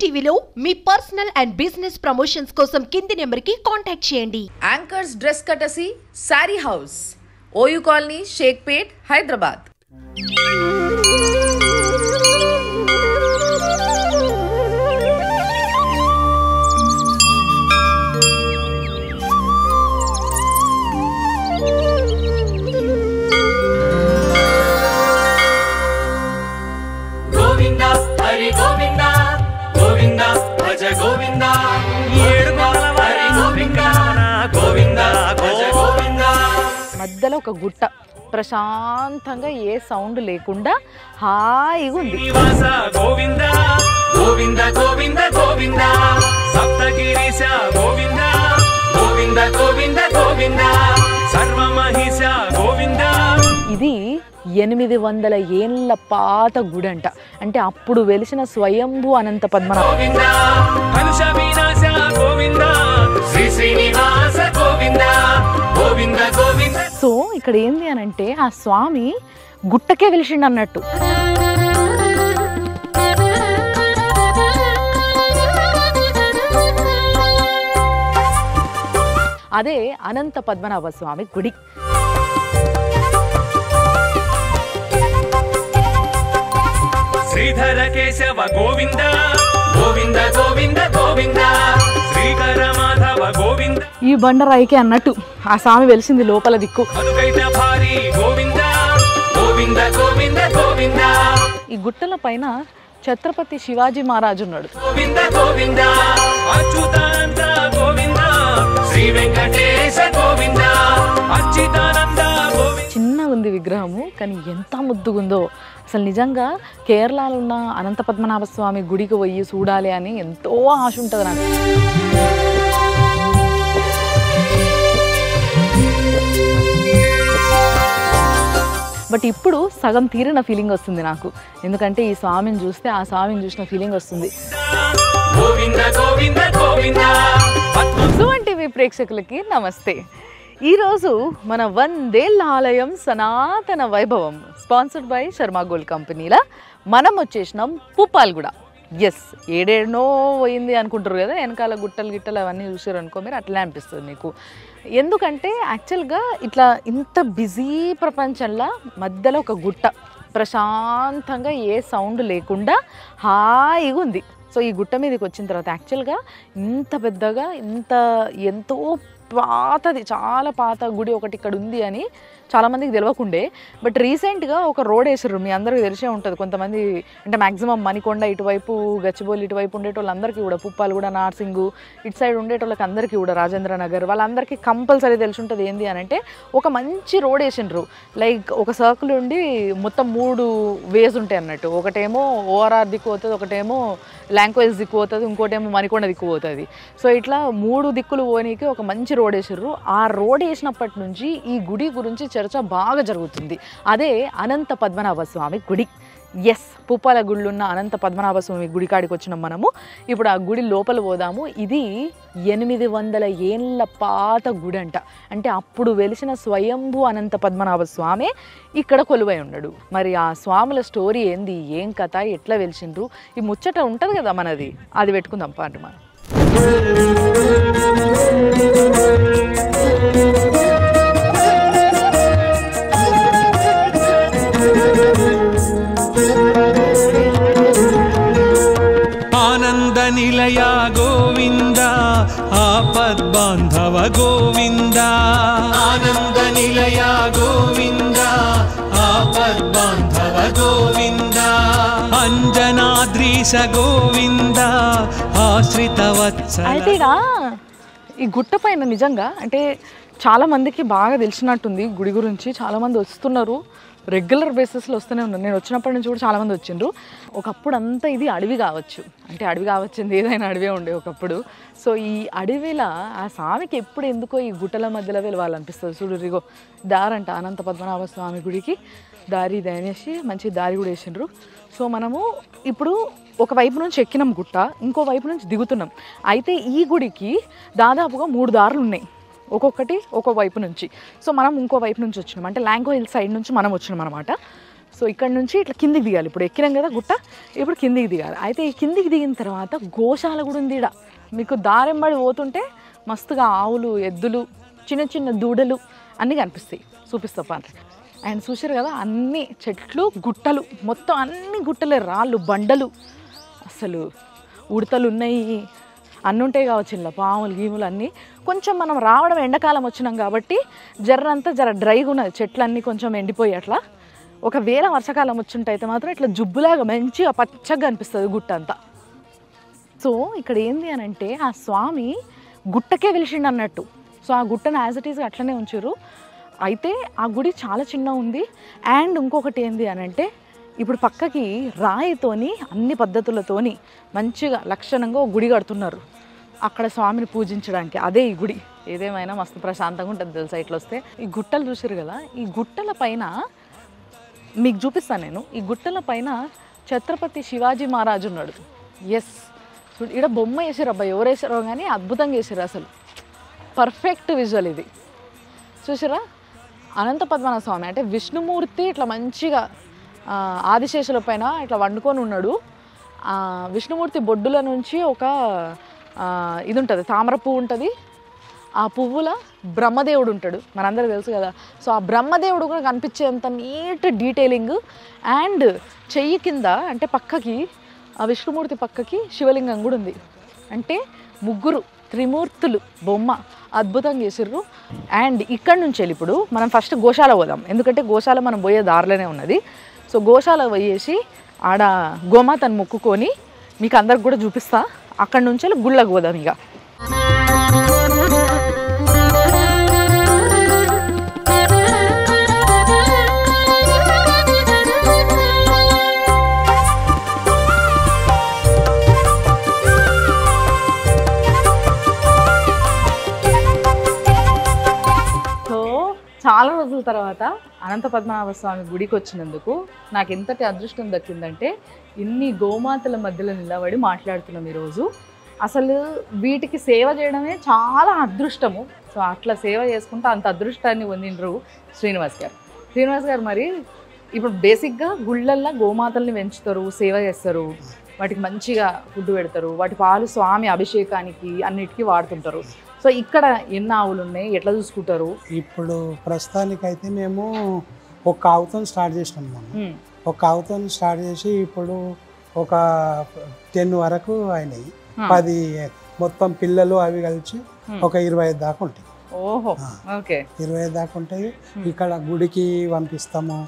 సుమన్ టీవీలో మీ personal and business promotions కోసం కింది నెంబర్కి కాంటాక్ట్ చేయండి. Anchors dress courtesy sorry house, OU colony, Shaikpet, Hyderabad. మధ్యలో ఒక గుట్ట, ప్రశాంతంగా ఏ సౌండ్ లేకుండా హాయిగా ఉంది. గోవింద గోవింద గోవింద గోవింద సప్తగిరీశ గోవింద గోవింద గోవింద గోవింద సర్వమహిష గోవింద. ఇది 800 ఏళ్ల పాత గుడి అంట. అంటే అప్పుడు వెలిసిన స్వయంభూ అనంత పద్మనాభ. సో ఇక్కడ ఏంది అని అంటే ఆ స్వామి గుట్టకే వెలిసిండు అన్నట్టు. అదే అనంత పద్మనాభ స్వామి గుడి. శ్రీధర కేశవ గోవింద గోవింద గోవింద గోవింద శ్రీకర మాధవ గోవింద. ఈ బండరాయికి అన్నట్టు ఆ స్వామి వెలిసింది లోపల దిక్కు. గోవింద గోవింద గోవింద గోవింద. ఈ గుట్టల పైన ఛత్రపతి శివాజీ మహారాజు ఉన్నాడు. గోవింద గోవింద అచ్యుతానంద గోవింద శ్రీ వెంకటేశ గోవింద అచ్యుతానంద గోవింద. చిన్నగా ఉంది విగ్రహము, కానీ ఎంత ముద్దుగుందో అసలు. నిజంగా కేరళలో ఉన్న అనంత పద్మనాభ స్వామి గుడికి పోయి చూడాలి అని ఎంతో ఆశ ఉంటుంది నాకు. బట్ ఇప్పుడు సగం తీరిన ఫీలింగ్ వస్తుంది నాకు. ఎందుకంటే ఈ స్వామిని చూస్తే ఆ స్వామిని చూసిన ఫీలింగ్ వస్తుంది. సుమన్ టీవీ ప్రేక్షకులకి నమస్తే. ఈరోజు మన 100 ఆలయం సనాతన వైభవం స్పాన్సర్డ్ బై శర్మ గోల్డ్ కంపెనీల మనం వచ్చేసినాం పుప్పాలగూడ. ఎస్, ఏడేడనో పోయింది అనుకుంటారు కదా, వెనకాల గుట్టలు గిట్టలు అవన్నీ చూసారు అనుకో మీరు, అట్లా అనిపిస్తుంది మీకు. ఎందుకంటే యాక్చువల్గా ఇట్లా ఇంత బిజీ ప్రపంచంలో మధ్యలో ఒక గుట్ట, ప్రశాంతంగా ఏ సౌండ్ లేకుండా హాయిగా ఉంది. సో ఈ గుట్ట మీదకి వచ్చిన తర్వాత యాక్చువల్గా ఇంత పెద్దగా ఎంతో పాతది, చాలా పాత గుడి ఒకటి ఇక్కడ ఉంది అని చాలామందికి తెలియకుండే. బట్ రీసెంట్గా ఒక రోడ్ వేసారు, మీ అందరికీ తెలిసే ఉంటుంది. కొంతమంది అంటే మ్యాక్సిమం మణికొండ ఇటువైపు, గచ్చిబౌలి ఇటువైపు ఉండేటోళ్ళందరికీ కూడా, పుప్పాలగూడ, నార్సింగు ఇటు సైడ్ ఉండేటోళ్ళకి అందరికీ కూడా, రాజేంద్ర నగర్ వాళ్ళందరికీ కంపల్సరీ తెలిసి ఉంటుంది. ఏంది అని అంటే ఒక మంచి రోడ్ వేసిండ్రు. లైక్ ఒక సర్కిల్ ఉండి మొత్తం 3 వేస్ ఉంటాయి అన్నట్టు. ఒకటేమో ఓఆర్ఆర్ దిక్కు పోతుంది, ఒకటేమో లాంగ్వేజ్ దిక్కు పోతుంది, ఇంకోటేమో మణికొండ దిక్కు పోతుంది. సో ఇట్లా 3 దిక్కులు పోనీకి ఒక మంచి రోడ్ వేసారు. ఆ రోడ్ వేసినప్పటి నుంచి ఈ గుడి గురించి చర్చ బాగా జరుగుతుంది. అదే అనంత పద్మనాభ స్వామి గుడి. ఎస్, పుప్పాల గుడిలో ఉన్న అనంత పద్మనాభ స్వామి గుడి కాడికి వచ్చినాం మనము. ఇప్పుడు ఆ గుడి లోపల పోదాము. ఇది 800 ఏళ్ల పాత గుడి అంట. అంటే అప్పుడు వెలిసిన స్వయంభూ అనంత పద్మనాభ స్వామి ఇక్కడ కొలువై ఉన్నాడు. మరి ఆ స్వాముల స్టోరీ ఏంది, ఏం కథ, ఎట్లా వెలిసిండ్రు, ఈ ముచ్చట ఉంటుంది కదా మనది, అది పెట్టుకుందాం పాటు మనం. ఆనంద నిలయ గోవింద ఆపద్బాంధవ గోవింద. ఆనంద నిలయ గోవింద ఆపద్బాంధవ గోవింద. అంజనాద్రీశ గోవింద ఆశ్రిత వత్సల. అయితే ఇక ఈ గుట్ట పైన నిజంగా అంటే చాలామందికి బాగా తెలిసినట్టుంది గుడి గురించి. చాలామంది వస్తున్నారు, రెగ్యులర్ బేసిస్లో వస్తూనే ఉన్నారు. నేను వచ్చినప్పటి నుంచి కూడా చాలామంది వచ్చిండ్రు. ఒకప్పుడు అంతా ఇది అడవి కావచ్చు, అంటే అడవి కావచ్చింది, ఏదైనా అడవే ఉండే ఒకప్పుడు. సో ఈ అడవిలో ఆ స్వామికి ఎప్పుడు ఎందుకో ఈ గుట్టల మధ్యలో వెళ్ళాలనిపిస్తుంది. చూడురిగో దారంట అనంత పద్మనాభ స్వామి గుడికి దారి ఇది అనేసి మంచి దారి కూడా వేసిండ్రు. సో మనము ఇప్పుడు ఒకవైపు నుంచి ఎక్కినాం గుట్ట, ఇంకో వైపు నుంచి దిగుతున్నాం. అయితే ఈ గుడికి దాదాపుగా 3 దారులు ఉన్నాయి, ఒక్కొక్కటి ఒక్కో వైపు నుంచి. సో మనం ఇంకో వైపు నుంచి వచ్చినాం, అంటే లాంగో హిల్ సైడ్ నుంచి మనం వచ్చినాం అనమాట. సో ఇక్కడ నుంచి ఇట్లా కిందికి దిగాలి. ఇప్పుడు ఎక్కినాం కదా గుట్ట, ఇప్పుడు కిందికి దిగాలి. అయితే ఈ కిందికి దిగిన తర్వాత గోశాల కూడా ఉంది ఈడ. మీకు దారెంబడి పోతుంటే మస్తుగా ఆవులు, ఎద్దులు, చిన్న చిన్న దూడలు అన్నీ కనిపిస్తాయి. చూపిస్తా పాత్ర. అండ్ చూసారు కదా అన్ని చెట్లు, గుట్టలు, మొత్తం అన్ని గుట్టలే, రాళ్ళు, బండలు, అసలు ఉడతలు ఉన్నాయి, అన్నీ ఉంటాయి కావచ్చు ఇలా, పాములు గీములు అన్నీ. కొంచెం మనం రావడం ఎండాకాలం వచ్చినాం కాబట్టి జర్రంతా జర డ్రైగా ఉన్నది, చెట్లన్నీ కొంచెం ఎండిపోయి అట్లా. ఒకవేళ వర్షాకాలం వచ్చుంటే అయితే మాత్రం ఇట్లా జుబ్బులాగా మంచిగా పచ్చగా అనిపిస్తుంది గుట్ట అంతా. సో ఇక్కడ ఏంది అని అంటే ఆ స్వామి గుట్టకే వెలిసిండు అన్నట్టు. సో ఆ గుట్టను యాజ్ ఇట్ ఈస్గా అట్లనే ఉంచారు. అయితే ఆ గుడి చాలా చిన్న ఉంది. అండ్ ఇంకొకటి ఏంది అని అంటే ఇప్పుడు పక్కకి రాయితోని అన్ని పద్ధతులతోని మంచిగా లక్షణంగా ఒక గుడి కడుతున్నారు అక్కడ స్వామిని పూజించడానికి. అదే ఈ గుడి. ఏదేమైనా మస్తు ప్రశాంతంగా ఉంటుంది తెలుసా ఇట్లా వస్తే. ఈ గుట్టలు చూసారు కదా, ఈ గుట్టల పైన మీకు చూపిస్తాను నేను. ఈ గుట్టల పైన ఛత్రపతి శివాజీ మహారాజు ఉన్నాడు. ఎస్, ఇక్కడ బొమ్మ వేసారు అబ్బా, ఎవరు వేసారో కానీ అద్భుతంగా వేసారు అసలు. పర్ఫెక్ట్ విజువల్ ఇది. చూసారా, అనంత పద్మనాభ స్వామి అంటే విష్ణుమూర్తి ఇట్లా మంచిగా ఆదిశేషుల పైన ఇట్లా వండుకొని ఉన్నాడు. విష్ణుమూర్తి బొడ్డుల నుంచి ఒక ఇది ఉంటుంది, తామర పువ్వు ఉంటుంది. ఆ పువ్వుల బ్రహ్మదేవుడు ఉంటాడు, మనందరికీ తెలుసు కదా. సో ఆ బ్రహ్మదేవుడు కూడా కనిపించేంత నీట్ డీటెయిలింగ్. అండ్ చెయ్యి కింద అంటే పక్కకి ఆ విష్ణుమూర్తి పక్కకి శివలింగం కూడా ఉంది. అంటే ముగ్గురు త్రిమూర్తులు బొమ్మ అద్భుతంగా చేసిర్రు. అండ్ ఇక్కడ నుంచి వెళ్ళి ఇప్పుడు మనం ఫస్ట్ గోశాల పోదాం, ఎందుకంటే గోశాల మనం పోయే దారిలోనే ఉన్నది. సో గోశాల పోయేసి ఆడ గోమాతను మొక్కుకొని మీకు అందరికి కూడా చూపిస్తా. అక్కడ నుంచి వెళ్ళి గుళ్ళకు పోదాం ఇక. చాలా రోజుల తర్వాత అనంత పద్మనాభ స్వామి గుడికి వచ్చినందుకు నాకు ఎంతటి అదృష్టం దక్కిందంటే ఇన్ని గోమాతల మధ్యలో నిలబడి మాట్లాడుతున్నాం ఈరోజు. అసలు వీటికి సేవ చేయడమే చాలా అదృష్టము. సో అట్లా సేవ చేసుకుంటూ అంత అదృష్టాన్ని పొందిండ్రు శ్రీనివాస్ గారు. శ్రీనివాస్ గారు మరి ఇప్పుడు బేసిక్గా గుళ్ళల్లో గోమాతల్ని పెంచుతారు, సేవ చేస్తారు, వాటికి మంచిగా ఫుడ్ పెడతారు, వాటి పాలు స్వామి అభిషేకానికి అన్నిటికీ వాడుతుంటారు. సో ఇక్కడ ఎన్ని ఆవులు ఉన్నాయి, ఎట్లా చూసుకుంటారు? ఇప్పుడు ప్రస్తుతానికైతే మేము ఒక ఆవుతో స్టార్ట్ చేసినాం. మనం ఒక ఆవుతో స్టార్ట్ చేసి ఇప్పుడు ఒక 10 వరకు అయినాయి. 10 మొత్తం పిల్లలు అవి కలిసి ఒక 25 దాకా ఉంటాయి. ఓహో, ఓకే, 25 దాకా ఉంటాయి. ఇక్కడ గుడికి పంపిస్తాము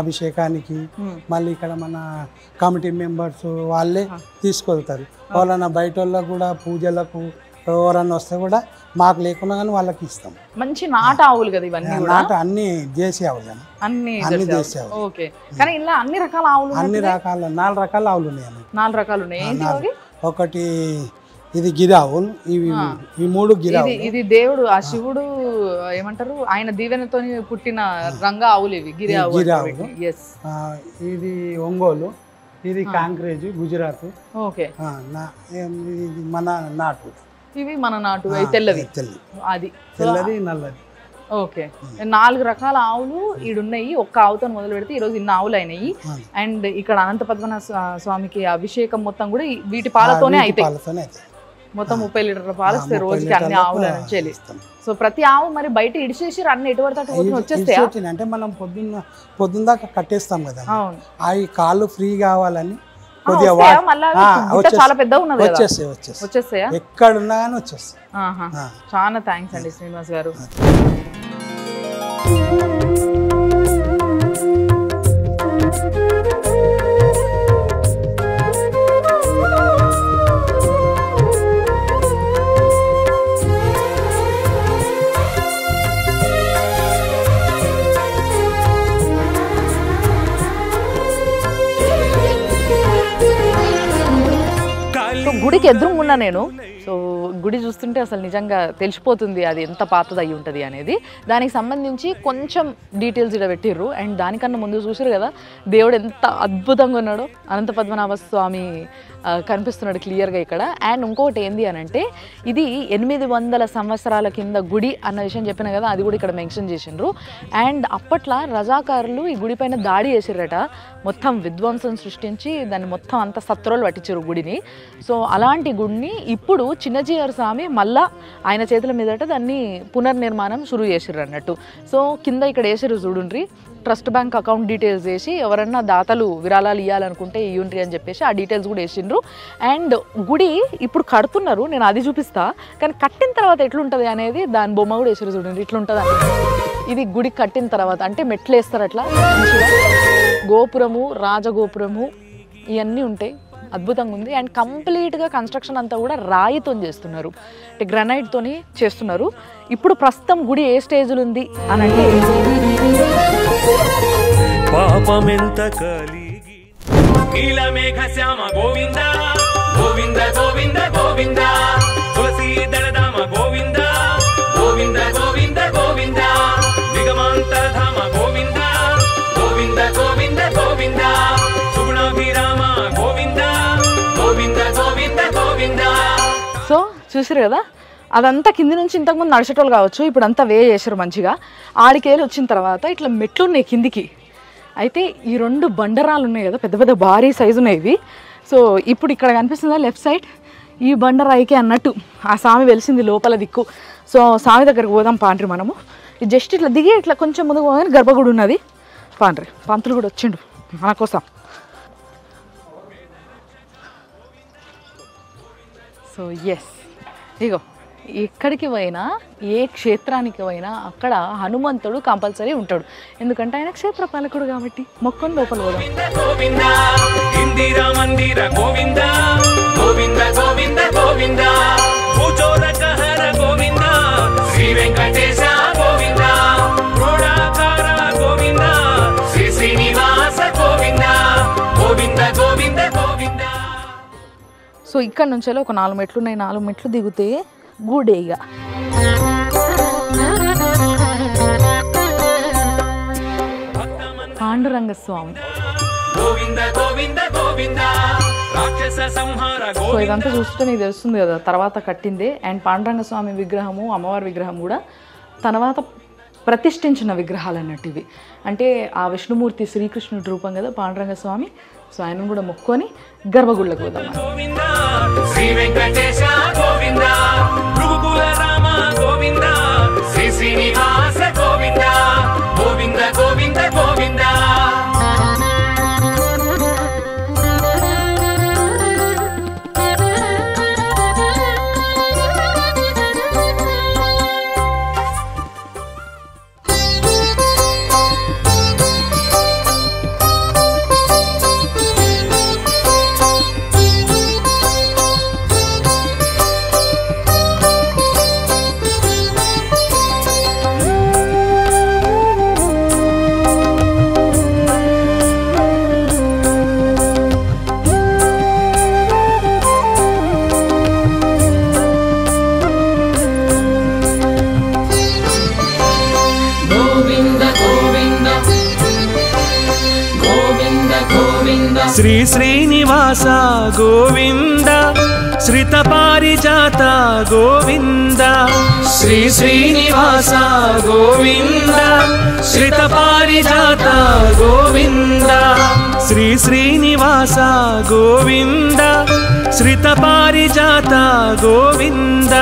అభిషేకానికి. మళ్ళీ ఇక్కడ మన కమిటీ మెంబర్స్ వాళ్ళే తీసుకెళ్తారు. వాళ్ళ బయట వాళ్ళకు కూడా పూజలకు ఎవరన్నా వస్తే కూడా మాకు లేకున్నా కానీ వాళ్ళకి ఇస్తాం. మంచి నాట ఆవులు కదా ఇవన్నీ? నాట అన్ని దేశీ ఆవులు, అన్ని దేశీ ఆవులు. ఓకే, కానీ ఇలా అన్ని రకాల ఆవులు? అన్ని రకాల 4 రకాల ఆవులు ఉన్నాయి. 4 రకాలు ఉన్నాయి. ఒకటి ఇది గిరి ఆవులు, ఇవి ఈ 3 గిరి ఆవులు. ఇది దేవుడు ఆ శివుడు ఏమంటారు ఆయన దీవెనతో పుట్టిన రంగా ఆవులు ఇవి, గిరి ఆవులు. ఇది ఒంగోలు, ఇది కాంక్రేజ్ గుజరాత్. ఓకే, మన నాటు. ఇవి మన నాటు తెల్లవి, అది తెల్లది నల్లది. ఓకే, 4 రకాల ఆవులు ఈడున్నాయి. ఒక్క ఆవుతో మొదలు పెడితే ఈరోజు ఇన్ని ఆవులు అయినాయి. అండ్ ఇక్కడ అనంత పద్మనాభ స్వామికి అభిషేకం మొత్తం కూడా వీటి పాలతోనే అవుతాయి. మొత్తం 30 లీటర్ల పాలు వస్తాయి రోజుకి అన్ని ఆవుల నుంచి. సో ప్రతి ఆవు మరి బయట ఇడిచేసి అన్ని ఎటువంటి వచ్చేస్తాయి అంటే మనం పొద్దున్న దాకా కట్టేస్తాం కదా, అవి కాళ్ళు ఫ్రీ కావాలని చాలా పెద్దగా ఉన్నది, వచ్చేస్తాయా? ఎక్కడున్నా కానీ వచ్చేస్తాయి. చాలా థ్యాంక్స్ అండి శ్రీనివాస్ గారు. గుడికి ఎదురుగున్నా నేను. సో గుడి చూస్తుంటే అసలు నిజంగా తెలిసిపోతుంది అది ఎంత పాతది అయి ఉంటుంది అనేది. దానికి సంబంధించి కొంచెం డీటెయిల్స్ ఇక్కడ పెట్టిర్రు. అండ్ దానికన్నా ముందు చూసారు కదా దేవుడు ఎంత అద్భుతంగా ఉన్నాడో. అనంత పద్మనాభ స్వామి కనిపిస్తున్నాడు క్లియర్గా ఇక్కడ. అండ్ ఇంకొకటి ఏంది అని అంటే ఇది 800 సంవత్సరాల కింద గుడి అన్న విషయం చెప్పిన కదా, అది కూడా ఇక్కడ మెన్షన్ చేసిండ్రు. అండ్ అప్పట్లో రజాకారులు ఈ గుడి పైన దాడి చేసిర్రట, మొత్తం విధ్వంసం సృష్టించి దాన్ని మొత్తం అంత సత్రోలు పట్టించారు గుడిని. సో అలాంటి గుడిని ఇప్పుడు చిన్నజీఆర్ స్వామి మళ్ళా ఆయన చేతుల మీదట దాన్ని పునర్నిర్మాణం షురూ చేసిర్రు అన్నట్టు. సో కింద ఇక్కడ వేసిర్రు చూడుండ్రి, ట్రస్ట్ బ్యాంక్ అకౌంట్ డీటెయిల్స్ వేసి ఎవరన్నా దాతలు విరాళాలు ఇవ్వాలనుకుంటే ఇవ్వండి అని చెప్పేసి ఆ డీటెయిల్స్ కూడా వేసిండ్రు. అండ్ గుడి ఇప్పుడు కడుతున్నారు, నేను అది చూపిస్తా, కానీ కట్టిన తర్వాత ఎట్లుంటుంది అనేది దాని బొమ్మ కూడా వేసారు చూడండి, ఇట్లుంటుంది అన్నమాట. ఇది గుడి కట్టిన తర్వాత అంటే మెట్లు వేస్తారు అట్లా మంచిగా, గోపురము రాజగోపురము ఇవన్నీ ఉంటాయి, అద్భుతంగా ఉంది. అండ్ కంప్లీట్గా కన్స్ట్రక్షన్ అంతా కూడా రాయితో చేస్తున్నారు, అంటే గ్రనైట్తోని చేస్తున్నారు. ఇప్పుడు ప్రస్తుతం గుడి ఏ స్టేజ్లో ఉంది అని అంటే పాపమెంత కలిగి నీలమేఘ శ్యామ గోవింద గోవింద గోవింద గోవింద తులసీ దళధామ గోవింద గోవింద గోవింద గోవింద దిగమాంతరధామ గోవింద గోవింద గోవింద గోవింద సుగుణాభిరామ గోవింద గోవింద గోవింద గోవింద. సో చూసారు కదా, అదంతా కింది నుంచి ఇంతకుముందు నడిచేటోళ్ళు కావచ్చు, ఇప్పుడు అంతా వే చేశారు మంచిగా. ఆడికేళ్ళు వచ్చిన తర్వాత ఇట్లా మెట్లు ఉన్నాయి కిందికి. అయితే ఈ 2 బండరాలు ఉన్నాయి కదా, పెద్ద పెద్ద భారీ సైజు ఉన్నాయి ఇవి. సో ఇప్పుడు ఇక్కడ కనిపిస్తుందా లెఫ్ట్ సైడ్, ఈ బండరాయికి అన్నట్టు ఆ స్వామి వెలిసింది లోపల దిక్కు. సో స్వామి దగ్గరకు పోదాం పాండ్రి మనము. జస్ట్ ఇట్లా దిగి ఇట్లా కొంచెం ముందుకు పోగానే గర్భగుడి ఉన్నది. పాండ్రి పంతులు కూడా వచ్చిండు మన కోసం. సో ఎస్, ఇగో ఎక్కడికి పోయినా ఏ క్షేత్రానికి పోయినా అక్కడ హనుమంతుడు కంపల్సరీ ఉంటాడు, ఎందుకంటే ఆయన క్షేత్ర పాలకుడు కాబట్టి. మొక్కని లోపల పోదాం. గోవింద ఇందిరా మందిర గోవింద గోవింద గోవింద గోవింద భూచోరకహర గోవింద శ్రీ వెంకటేశ గోవింద క్రోడాకార గోవింద శ్రీ శ్రీనివాస గోవింద గోవింద గోవింద గోవింద. సో ఇక్కడ నుంచి ఒక 4 మెట్లు ఉన్నాయి, 4 మెట్లు దిగితే గుడేగా. పాండురంగస్వామి. సో ఇదంతా చూస్తుంటే నీకు తెలుస్తుంది కదా తర్వాత కట్టిందే. అండ్ పాండురంగస్వామి విగ్రహము అమ్మవారి విగ్రహం కూడా తర్వాత ప్రతిష్ఠించిన విగ్రహాలు అన్నట్టు ఇవి. అంటే ఆ విష్ణుమూర్తి శ్రీకృష్ణుడి రూపం కదా పాండురంగస్వామి. సో ఆయన కూడా మొక్కుకొని గర్భగుళ్ళకు పోదాం. శ్రీ వెంకటేశ గోవింద భృగుకుల రామ గోవింద శ్రీ శ్రీనివాస గోవింద గోవింద గోవింద గోవింద. శ్రీ శ్రీనివాస గోవింద శ్రిత పారిజాత గోవింద శ్రీ శ్రీనివాస గోవింద శ్రిత పారిజాత గోవింద శ్రీ శ్రీనివాస గోవింద శ్రిత పారిజాత గోవింద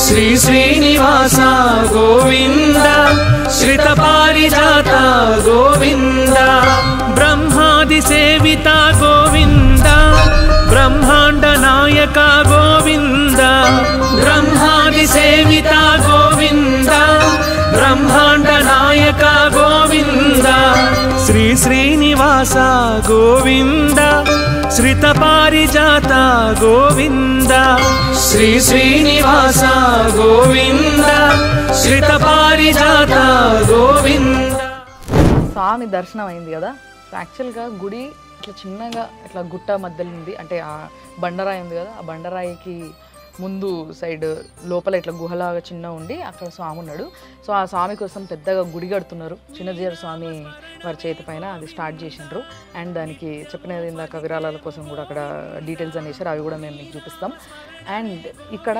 శ్రీ శ్రీనివాస గోవింద శ్రిత పారిజాత గోవింద బ్రహ్మాది సేవిత గోవింద బ్రహ్మాండ నాయక గోవింద బ్రహ్మాది సేవిత గోవింద బ్రహ్మాండ నాయక గోవింద శ్రీ శ్రీనివాస గోవింద శ్రిత పారిజాత గోవింద శ్రీ శ్రీనివాస గోవింద శ్రిత పారిజాత గోవింద. స్వామి దర్శనం అయింది కదా. యాక్చువల్గా గుడి ఇట్లా చిన్నగా ఇట్లా గుట్ట మధ్యలో ఉంది, అంటే ఆ బండరాయి ఉంది కదా, ఆ బండరాయికి ముందు సైడ్ లోపల ఇట్లా గుహలాగా చిన్న ఉండి అక్కడ స్వామి ఉన్నాడు. సో ఆ స్వామి కోసం పెద్దగా గుడి కడుతున్నారు. చిన్నజీయర్ స్వామి వారి చేతి పైన అది స్టార్ట్ చేసిండ్రు. అండ్ దానికి చెప్పినది ఇందాక విరాళాల కోసం కూడా అక్కడ డీటెయిల్స్ అనేసారు, అవి కూడా మేము మీకు చూపిస్తాం. అండ్ ఇక్కడ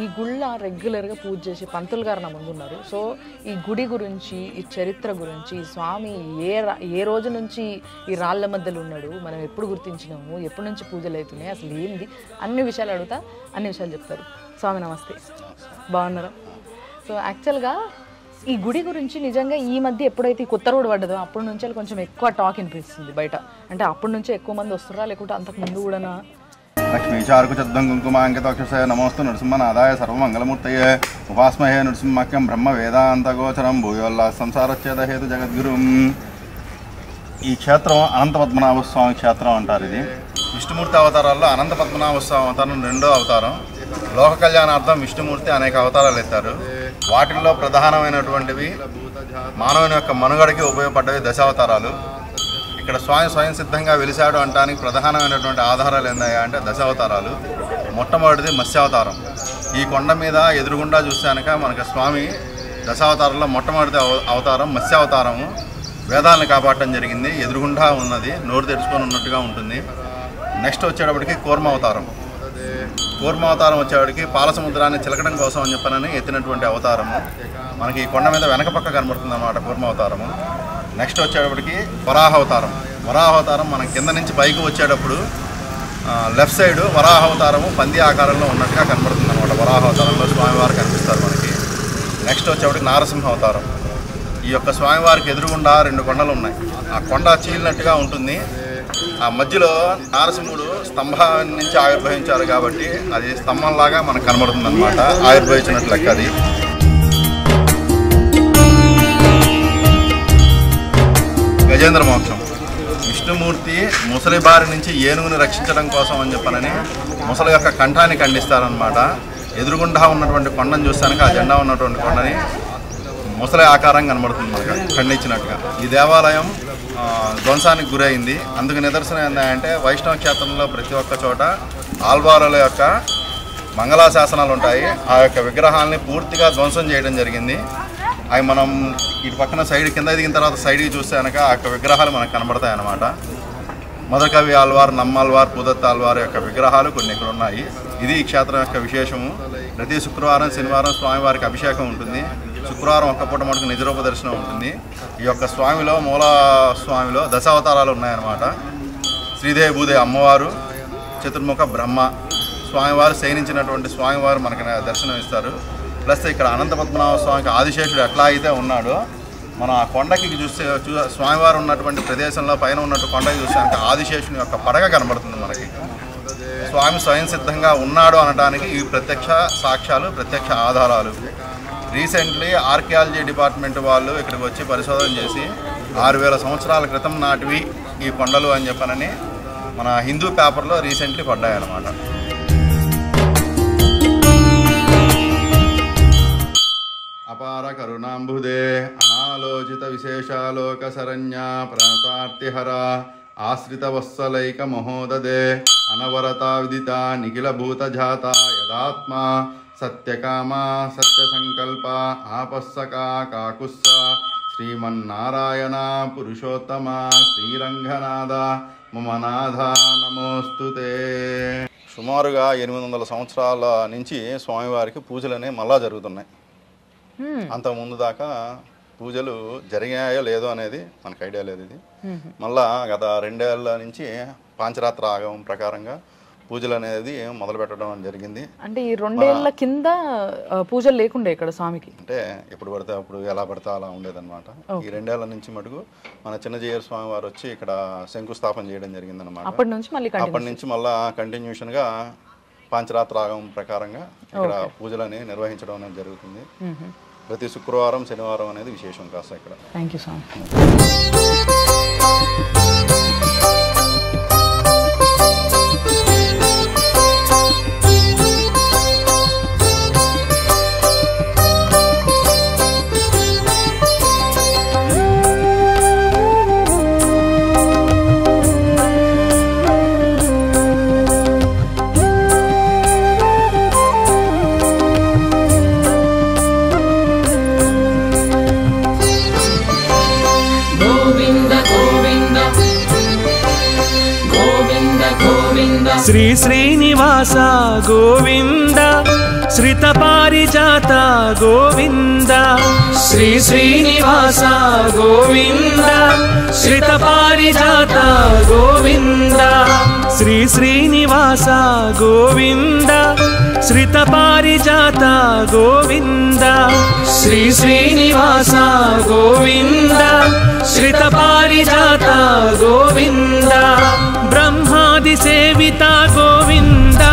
ఈ గుళ్ళ రెగ్యులర్గా పూజ చేసే పంతులు గారు నా ముందు ఉన్నారు. సో ఈ గుడి గురించి, ఈ చరిత్ర గురించి, ఈ స్వామి ఏ రోజు నుంచి ఈ రాళ్ళ మధ్యలో ఉన్నాడు, మనం ఎప్పుడు గుర్తించినాము, ఎప్పటి నుంచి పూజలు అవుతున్నాయి, అసలు ఏంది, అన్ని విషయాలు అడుగుతా, అన్ని విషయాలు చెప్తారు. స్వామి నమస్తే, బాగున్నారా? సో యాక్చువల్గా ఈ గుడి గురించి నిజంగా ఈ మధ్య ఎప్పుడైతే ఈ కొత్త రోడ్డు పడ్డదో అప్పటి నుంచి కొంచెం ఎక్కువ టాక్ వినిపిస్తుంది బయట. అంటే అప్పటి నుంచే ఎక్కువ మంది వస్తారా, లేకుంటే అంతకు ముందు కూడా? లక్ష్మీచారుకుచద్దం కుంకుమాంకితోక్షసే నమోస్తు నృసింహనాదాయ సర్వమంగళమూర్తయే ఉపాస్మహే నృసింహక్యం బ్రహ్మ వేదాంతగోచరం భూయోల్లా సంసారచ్ఛేదహేతు జగద్గురుం. ఈ క్షేత్రం అనంత పద్మనాభ స్వామి క్షేత్రం అంటారు. ఇది విష్ణుమూర్తి అవతారాల్లో అనంత పద్మనాభ స్వామి అవతారం రెండో అవతారం. లోక కళ్యాణార్థం విష్ణుమూర్తి అనేక అవతారాలు ఎత్తారు. వాటిల్లో ప్రధానమైనటువంటివి మానవుని యొక్క మనుగడకి ఉపయోగపడ్డవి దశావతారాలు. ఇక్కడ స్వామి స్వయం సిద్ధంగా వెలిశాడు అనడానికి ప్రధానమైనటువంటి ఆధారాలు ఏందయ్యా అంటే దశావతారాలు. మొట్టమొదటిది మత్స్యావతారం. ఈ కొండ మీద ఎదురుగుండా చూసాక మనకు స్వామి దశావతారంలో మొట్టమొదటి అవతారం మత్స్యావతారము. వేదాలను కాపాడటం జరిగింది. ఎదురుగుండా ఉన్నది, నోరు తెరుచుకొని ఉన్నట్టుగా ఉంటుంది. నెక్స్ట్ వచ్చేటప్పటికి కూర్మావతారం. కూర్మావతారం వచ్చేవాడికి పాల సముద్రాన్ని చిలకడం కోసం అని చెప్పనని ఎత్తినటువంటి అవతారము. మనకి ఈ కొండ మీద వెనక పక్క కనబడుతుంది అన్నమాట కూర్మావతారము. నెక్స్ట్ వచ్చేటప్పటికి వరాహావతారం. వరాహావతారం మనం కింద నుంచి పైకి వచ్చేటప్పుడు లెఫ్ట్ సైడ్ వరాహావతారము పంది ఆకారంలో ఉన్నట్టుగా కనబడుతుంది అన్నమాట. వరాహావతారంలో స్వామివారు కనిపిస్తారు మనకి. నెక్స్ట్ వచ్చేటప్పటికి నారసింహ అవతారం. ఈ యొక్క స్వామివారికి ఎదురుగుండా 2 కొండలు ఉన్నాయి. ఆ కొండ చీలినట్టుగా ఉంటుంది. ఆ మధ్యలో నారసింహుడు స్తంభం నుంచి ఆవిర్భవించారు కాబట్టి అది స్తంభంలాగా మనకు కనబడుతుంది అనమాట. ఆవిర్భవించినట్లు లెక్క అది. గజేంద్ర మోక్షం. విష్ణుమూర్తి ముసలి బారి నుంచి ఏనుగుని రక్షించడం కోసం అని చెప్పనని ముసలి యొక్క కంఠాన్ని ఖండిస్తారనమాట. ఎదురుగుండా ఉన్నటువంటి కొండను చూస్తానికి ఆ జెండా ఉన్నటువంటి కొండని ముసలి ఆకారం కనబడుతుంది మనకు ఖండించినట్టుగా. ఈ దేవాలయం ధ్వంసానికి గురైంది. అందుకు నిదర్శనం ఏంటంటే వైష్ణవ క్షేత్రంలో ప్రతి ఒక్క చోట ఆల్వారుల యొక్క మంగళాశాసనాలు ఉంటాయి. ఆ యొక్క విగ్రహాలని పూర్తిగా ధ్వంసం చేయడం జరిగింది. అవి మనం ఇటు పక్కన సైడ్ కింద దిగిన తర్వాత సైడ్కి చూస్తే కనుక ఆ యొక్క విగ్రహాలు మనకు కనబడతాయి అన్నమాట. మదకవి ఆల్వార్, నమ్మాల్వార్, పూదత్త ఆల్వార్ యొక్క విగ్రహాలు కొన్ని ఇక్కడ ఉన్నాయి. ఇది ఈ క్షేత్రం యొక్క విశేషము. ప్రతి శుక్రవారం, శనివారం స్వామివారికి అభిషేకం ఉంటుంది. శుక్రవారం ఒక్కపూట మటుకు నిజరూప దర్శనం ఉంటుంది. ఈ యొక్క స్వామిలో మూల స్వామిలో దశావతారాలు ఉన్నాయన్నమాట. శ్రీదేవి భూదేవి అమ్మవారు, చతుర్ముఖ బ్రహ్మ స్వామివారు శయనించినటువంటి స్వామివారు మనకు దర్శనం ఇస్తారు. ప్లస్ ఇక్కడ అనంత పద్మనాభ స్వామికి ఆదిశేషుడు ఎట్లా అయితే ఉన్నాడో మనం ఆ కొండకి చూస్తే స్వామివారు ఉన్నటువంటి ప్రదేశంలో పైన ఉన్నట్టు కొండకి చూస్తే ఆదిశేషుని యొక్క పడగ కనబడుతుంది మనకి. స్వామి స్వయం సిద్ధంగా ఉన్నాడు అనడానికి ఇవి ప్రత్యక్ష సాక్ష్యాలు, ప్రత్యక్ష ఆధారాలు. రీసెంట్లీ ఆర్కియాలజీ డిపార్ట్మెంట్ వాళ్ళు ఇక్కడికి వచ్చి పరిశోధన చేసి 6000 సంవత్సరాల క్రితం నాటివి ఈ కొండలు అని చెప్పనని మన హిందూ పేపర్లో రీసెంట్లీ పడ్డాయన్నమాట. అపార కరుణాంబుదే అనాలోచిత విశేషాలోక శరణ్య ప్రణతార్తిహర ఆశ్రిత వత్సలైక మహోదదే అనవరత విదిత నిఖిల భూతజాత యదాత్మ సత్యకామ సత్యసంకల్ప ఆపస్సకా కాకుస్స శ్రీమన్నారాయణ పురుషోత్తమ శ్రీరంగనాథ మమ నాథ నమోస్తుతే. సుమారుగా 800 సంవత్సరాల నుంచి స్వామివారికి పూజలు అనేవి మళ్ళా జరుగుతున్నాయి. అంతకుముందు దాకా పూజలు జరిగాయో లేదో అనేది మనకు ఐడియా లేదు. ఇది మళ్ళా గత 2 ఏళ్ల నుంచి పాంచరాత్ర ఆగమం ప్రకారంగా పూజలు అనేది మొదలు పెట్టడం జరిగింది. అంటే ఈ 2 ఏళ్ల కింద పూజలు లేకుండే ఇక్కడ స్వామికి, అంటే ఎప్పుడు పడితే అప్పుడు ఎలా పడితే అలా ఉండేదన్నమాట. ఈ 2 ఏళ్ల నుంచి మటుకు మన చిన్నజీయర్ స్వామి వారు వచ్చి ఇక్కడ శంకుస్థాపన చేయడం జరిగింది అనమాట. అప్పటి నుంచి మళ్ళీ కంటిన్యూషన్ గా పాంచరాత్ర ఆగమం ప్రకారంగా ఇక్కడ పూజలని నిర్వహించడం అనేది జరుగుతుంది. ప్రతి శుక్రవారం, శనివారం అనేది విశేషం కాస్త ఇక్కడ. Thank you so much. Shri Srinivasa Govinda శ్రిత పారిజాత గోవింద శ్రీ శ్రీనివాస గోవింద శ్రిత పారిజాత గోవింద శ్రీ శ్రీనివాస గోవింద శ్రిత పారిజాత గోవింద శ్రీ శ్రీనివాస గోవింద శ్రిత పారిజాత గోవింద బ్రహ్మాది సేవిత గోవింద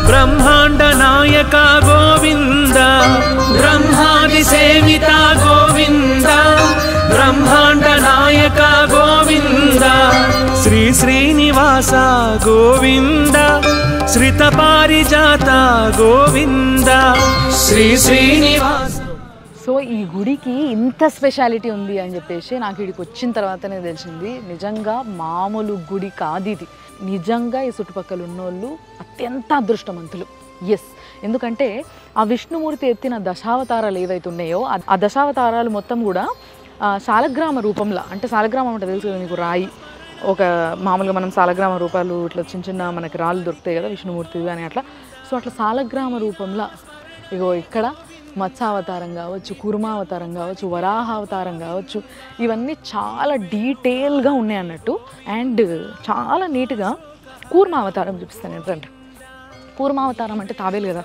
బ్రహ్మాండ నాయక గోవింద బ్రహ్మాది సేవిత గోవింద బ్రహ్మాండ నాయక గోవింద శ్రీ శ్రీనివాస గోవింద శ్రిత పారిజాత గోవింద శ్రీ శ్రీనివాస. సో ఈ గుడికి ఇంత స్పెషాలిటీ ఉంది అని చెప్పేసి నాకు ఇక్కడికి వచ్చిన తర్వాతనే తెలిసింది. నిజంగా మామూలు గుడి కాదు ఇది. నిజంగా ఈ చుట్టుపక్కల ఉన్నోళ్ళు అత్యంత అదృష్టవంతులు. ఎస్, ఎందుకంటే ఆ విష్ణుమూర్తి ఎత్తిన దశావతారాలు ఏవైతే ఉన్నాయో ఆ దశావతారాలు మొత్తం కూడా శాలగ్రామ రూపంలో, అంటే శాలగ్రామం అంటే తెలుసు కదా మీకు, రాయి. ఒక మామూలుగా మనం శాలగ్రామ రూపాలు ఇట్లా చిన్న చిన్న మనకి రాళ్ళు దొరుకుతాయి కదా విష్ణుమూర్తి అని అట్లా. సో అట్లా శాలగ్రామ రూపంలో ఇగో ఇక్కడ మత్స్యావతారం కావచ్చు, కూర్మావతారం కావచ్చు, వరాహావతారం కావచ్చు, ఇవన్నీ చాలా డీటెయిల్గా ఉన్నాయి అన్నట్టు. అండ్ చాలా నీట్గా కూర్మావతారం చూపిస్తాను ఏంటంటే, కూర్మావతారం అంటే తాబేలు కదా,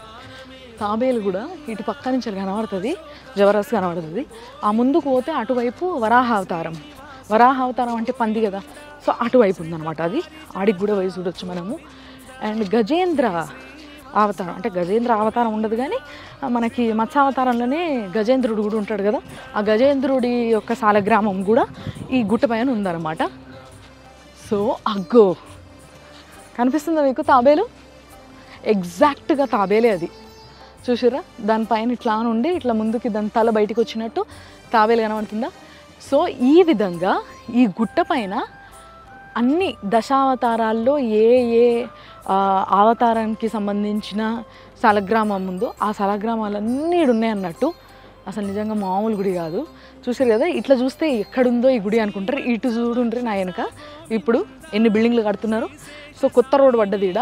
తాబేలు కూడా ఇటు పక్క నుంచి కనబడుతుంది, జబర్దస్త్ కనబడుతుంది. ఆ ముందుకు పోతే అటువైపు వరాహావతారం. వరాహావతారం అంటే పంది కదా, సో అటువైపు ఉందన్నమాట. అది ఆడికి కూడా పోయి చూడొచ్చు మనము. అండ్ గజేంద్ర అవతారం అంటే గజేంద్ర అవతారం ఉండదు కానీ మనకి మత్స్యావతారంలోనే గజేంద్రుడు కూడా ఉంటాడు కదా, ఆ గజేంద్రుడి యొక్క శాలగ్రామం కూడా ఈ గుట్ట పైన ఉందన్నమాట. సో అగ్గో కనిపిస్తుందా మీకు తాబేలు? ఎగ్జాక్ట్గా తాబేలే అది, చూసారా? దానిపైన ఇట్లా నుండి ఇట్లా ముందుకి దాని తల బయటికి వచ్చినట్టు తాబేలు కనబడుతుందా? సో ఈ విధంగా ఈ గుట్ట పైన అన్ని దశావతారాల్లో ఏ ఏ అవతారానికి సంబంధించిన శాలగ్రామం ఉందో ఆ శాలగ్రామాలన్నీ ఉన్నాయి అన్నట్టు. అసలు నిజంగా మామూలు గుడి కాదు. చూసారు కదా, ఇట్లా చూస్తే ఎక్కడుందో ఈ గుడి అనుకుంటారు. ఇటు చూడుండ్రి నా వెనుక ఇప్పుడు ఎన్ని బిల్డింగ్లు కడుతున్నారు. సో కొత్త రోడ్డు పడ్డది ఈడ,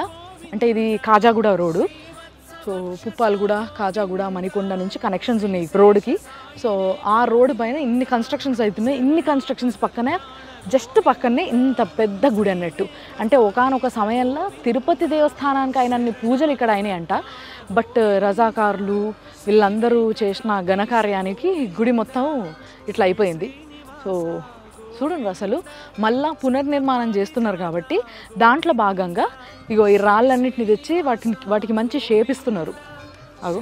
అంటే ఇది కాజాగూడ రోడ్డు. సో పుప్పాలగూడ, కాజాగూడ, మణికొండ నుంచి కనెక్షన్స్ ఉన్నాయి రోడ్డుకి. సో ఆ రోడ్డు పైన ఇన్ని కన్స్ట్రక్షన్స్ అవుతున్నాయి. ఇన్ని కన్స్ట్రక్షన్స్ పక్కనే, జస్ట్ పక్కనే ఇంత పెద్ద గుడి అన్నట్టు. అంటే ఒకానొక సమయంలో తిరుపతి దేవస్థానానికి అయినన్ని పూజలు ఇక్కడ అయినాయి అంట. బట్ రజాకారులు వీళ్ళందరూ చేసిన ఘనకార్యానికి గుడి మొత్తం ఇట్లా అయిపోయింది. సో చూడండి, అసలు మళ్ళా పునర్నిర్మాణం చేస్తున్నారు కాబట్టి దాంట్లో భాగంగా ఇగో ఈ రాళ్ళన్నింటినీ తెచ్చి వాటికి మంచి షేప్ ఇస్తున్నారు. అగో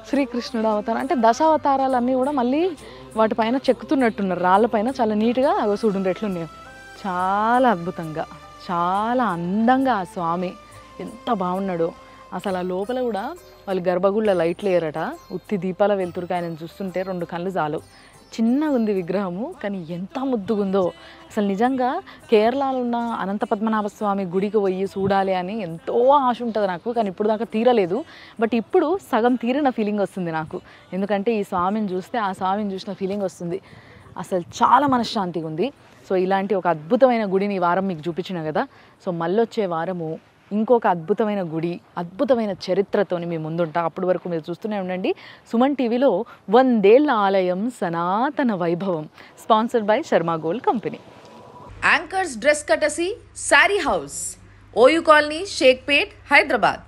శ్రీకృష్ణుడు అవతారం అంటే దశావతారాలన్నీ కూడా మళ్ళీ వాటిపైన చెక్కుతున్నట్టున్నారు రాళ్ళపైన. చాలా నీట్గా అగో చూడండి ఎట్లున్నాయో, చాలా అద్భుతంగా, చాలా అందంగా ఆ స్వామి ఎంత బాగున్నాడో. అసలు ఆ లోపల కూడా వాళ్ళు గర్భగుళ్ళ లైట్లు వేయరట, ఉత్తి దీపాల వెలుతురుకి ఆయన చూస్తుంటే 2 కళ్ళు చాలు. చిన్నగా ఉంది విగ్రహము, కానీ ఎంత ముద్దుగుందో. అసలు నిజంగా కేరళలో ఉన్న అనంత పద్మనాభ స్వామి గుడికి పోయి చూడాలి అని ఎంతో ఆశ ఉంటుంది నాకు, కానీ ఇప్పుడు దాకా తీరలేదు. బట్ ఇప్పుడు సగం తీరిన ఫీలింగ్ వస్తుంది నాకు, ఎందుకంటే ఈ స్వామిని చూస్తే ఆ స్వామిని చూసిన ఫీలింగ్ వస్తుంది. అసలు చాలా మనశ్శాంతిగా ఉంది. సో ఇలాంటి ఒక అద్భుతమైన గుడిని ఈ వారం మీకు చూపించిన కదా. సో మళ్ళొచ్చే వారము ఇంకొక అద్భుతమైన గుడి, అద్భుతమైన చరిత్రతోని మీ ముందుంటా. అప్పటి వరకు మీరు చూస్తూనే ఉండండి సుమన్ టీవీలో 100 ఏళ్ల ఆలయం సనాతన వైభవం, sponsored by Sharma gold company. Anchors dress కటసి sari house, OU colony, Shaikpet, Hyderabad.